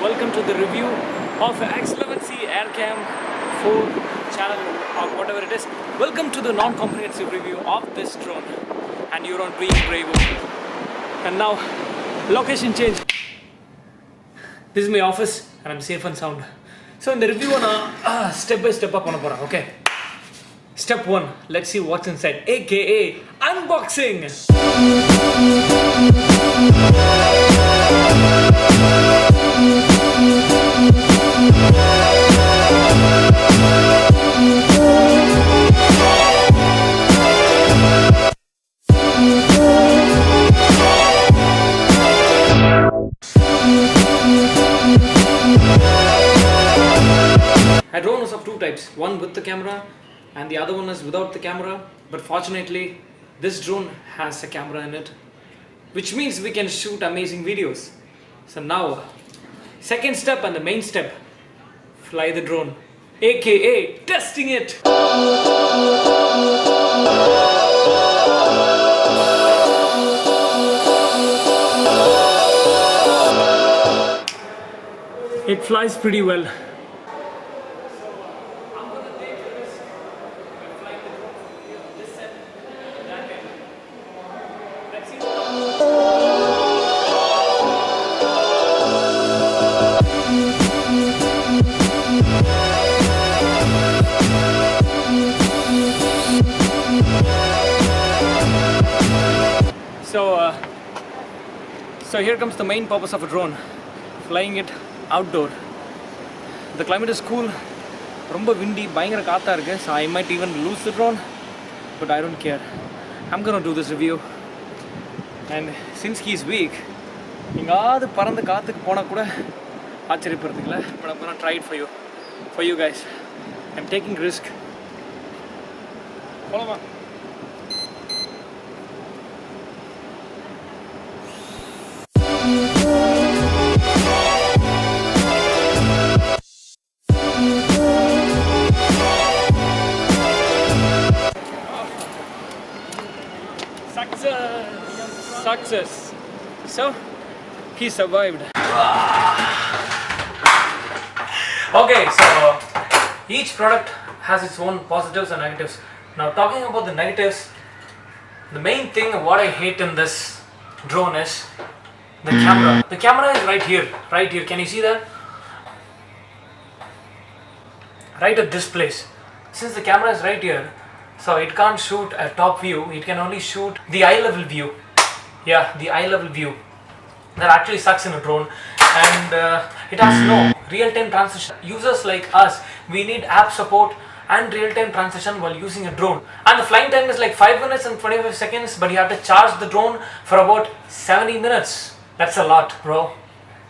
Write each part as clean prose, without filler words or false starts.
Welcome to the review of x-11c aircam 4 channel or whatever it is. Welcome to the non-comprehensive review of this drone, and you're on being brave. And now location change. This is my office and I'm safe and sound. So in the review step by step up on a okay. Step 1, let's see what's inside, aka unboxing. A drone is of two types, one with the camera and the other one is without the camera, but fortunately this drone has a camera in it, which means we can shoot amazing videos. So now, second step and the main step, fly the drone, aka testing it. It flies pretty well. So here comes the main purpose of a drone, flying it outdoor. The climate is cool, romba windy, பயங்கர காத்தா இருக்கு, so I might even lose the drone, but I don't care. I'm gonna do this review. And since he's weak, எங்காவது பறந்து காத்துக்கு போனா கூட ஆச்சரியப்படுறதுக்குல, but I'm gonna try it for you guys. I'm taking risk. போலாமா? Success. So he survived. Okay, so each product has its own positives and negatives. Now talking about the negatives, the main thing what I hate in this drone is the camera. The camera is right here. Can you see that? Right at this place. Since the camera is right here, so it can't shoot a top view, it can only shoot the eye level view. Yeah, the eye level view. That actually sucks in a drone, and it has no real-time transition. Users like us, we need app support and real-time transition while using a drone. And the flying time is like 5 minutes and 25 seconds, but you have to charge the drone for about 70 minutes. That's a lot, bro.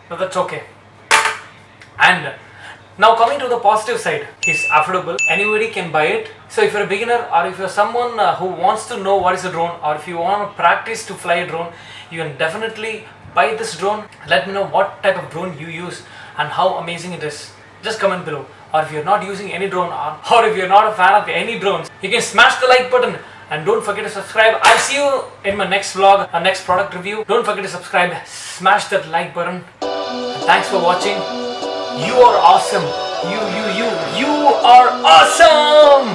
But that's okay. And now coming to the positive side, it's affordable. Anybody can buy it. So if you're a beginner or if you're someone who wants to know what is a drone, or if you want to practice to fly a drone, you can definitely buy this drone. Let me know what type of drone you use and how amazing it is. Just comment below. Or if you're not using any drone, or if you're not a fan of any drones, you can smash the like button and don't forget to subscribe. I'll see you in my next vlog, our next product review. Don't forget to subscribe, smash that like button. And thanks for watching. You are awesome. You are awesome.